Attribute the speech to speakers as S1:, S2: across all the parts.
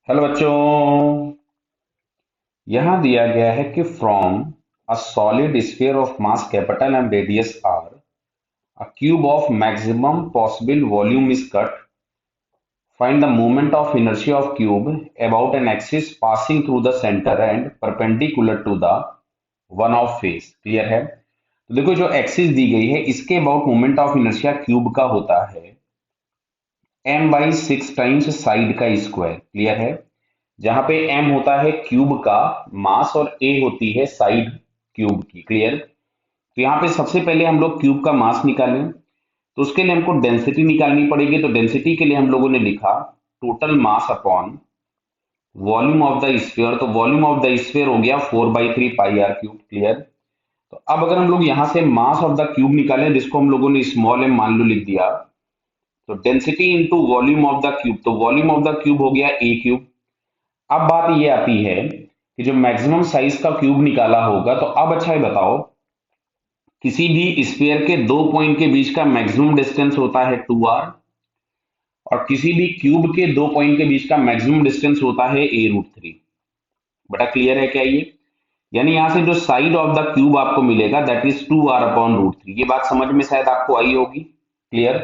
S1: Hello बच्चों। यहां दिया गया है कि from a solid sphere of mass capital and radius R a cube of maximum possible volume is cut. Find the moment of inertia of cube about an axis passing through the centre and perpendicular to the one of face. Clear है? तो देखो, जो axis दी गई है इसके about moment of inertia cube का होता है m/6 टाइम्स साइड का स्क्वायर। क्लियर है? जहां पे m होता है क्यूब का मास और a होती है साइड क्यूब की। क्लियर? तो यहाँ पे सबसे पहले हम लोग क्यूब का मास निकालें, तो उसके लिए हमको डेंसिटी निकालनी पड़ेगी। तो डेंसिटी के लिए हम लोगों ने लिखा total mass upon volume of the sphere. तो वॉल्यूम ऑफ द स्फीयर हो गया 4/3 पाई आर क्यूब। क्लियर? तो अब अगर हम लोग यहाँ से मास ऑफ द क्यूब निकालें, जिसको हम लोगों ने स्मॉल एम मान लो लिख दिया, तो density into volume of the cube, तो वॉल्यूम ऑफ द क्यूब हो गया ए क्यूब। अब बात ये आती है कि जो मैक्सिमम साइज का क्यूब निकाला होगा, तो अब अच्छा है बताओ, किसी भी स्फीयर के दो पॉइंट के बीच का मैक्सिमम डिस्टेंस होता है 2r, और किसी भी क्यूब के दो पॉइंट के बीच का मैक्सिमम डिस्टेंस होता है a√3। बटा क्लियर है क्या ये? यानी यहां से जो साइड ऑफ द क्यूब आपको मिलेगा दैट इज 2r/√3। ये बात समझ में शायद आपको आई होगी। क्लियर?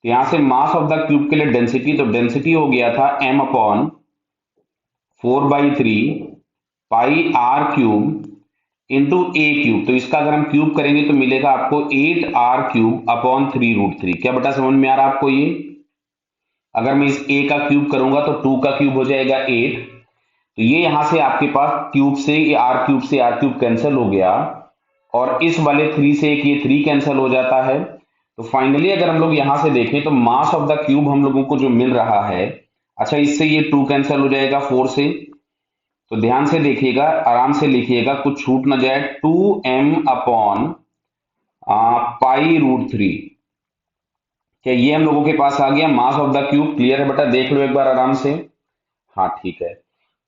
S1: तो यहां से मास ऑफ द क्यूब के लिए डेंसिटी, तो डेंसिटी हो गया था m/4/3 pi R cube into A cube. तो इसका अगर हम क्यूब करेंगे तो मिलेगा आपको 8r³ अपॉन 3√3। क्या बेटा समझ में आ रहा है आपको ये? अगर मैं इस a का क्यूब करूंगा तो 2 का क्यूब हो जाएगा 8। तो ये यहां से आपके पास क्यूब से ये r³ कैंसिल हो गया, और इस वाले 3 से एक ये 3 कैंसिल हो जाता है। तो फाइनली अगर हम लोग यहां से देखें तो मास ऑफ द क्यूब हम लोगों को जो मिल रहा है, अच्छा इससे ये 2 कैंसिल हो जाएगा 4 से। तो ध्यान से देखिएगा, आराम से लिखिएगा, कुछ छूट ना जाए। 2m/π√3। क्या ये हम लोगों के पास आ गया mass of the cube? Clear है बेटा? देख लो एक बार आराम से। हाँ ठीक है।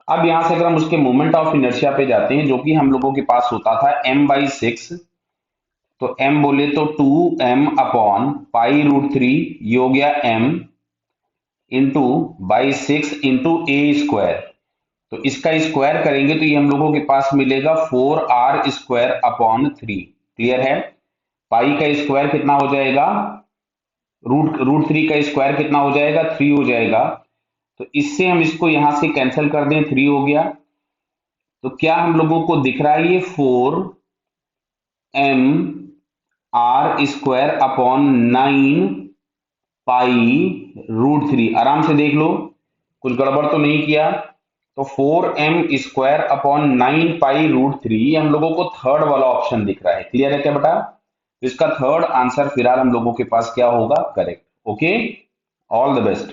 S1: अब यहां से अगर हम उसके मोमेंट ऑफ इनर्शिया पे जाते हैं, जो कि हम लोगों के पास होता था m/6, तो m बोले तो 2m/π√3, ये हो गया m into by 6 into A square. तो इसका स्क्वायर करेंगे तो ये हम लोगों के पास मिलेगा 4r² अपॉन 3। क्लियर है? पाई का स्क्वायर कितना हो जाएगा? रूट रूट 3 का स्क्वायर कितना हो जाएगा? 3 हो जाएगा। तो इससे हम इसको यहां से कैंसिल कर दें, 3 हो गया। तो क्या हम लोगों को दिख रहा है? ये 4m/r² अपॉन 9 पाई√3। आराम से देख लो, कुछ गड़बड़ तो नहीं किया। तो 4m² अपॉन 9 पाई√3, हम लोगों को थर्ड वाला ऑप्शन दिख रहा है। क्लियर है क्या बेटा? तो इसका थर्ड आंसर फिलहाल हम लोगों के पास क्या होगा? Correct. Okay, all the best.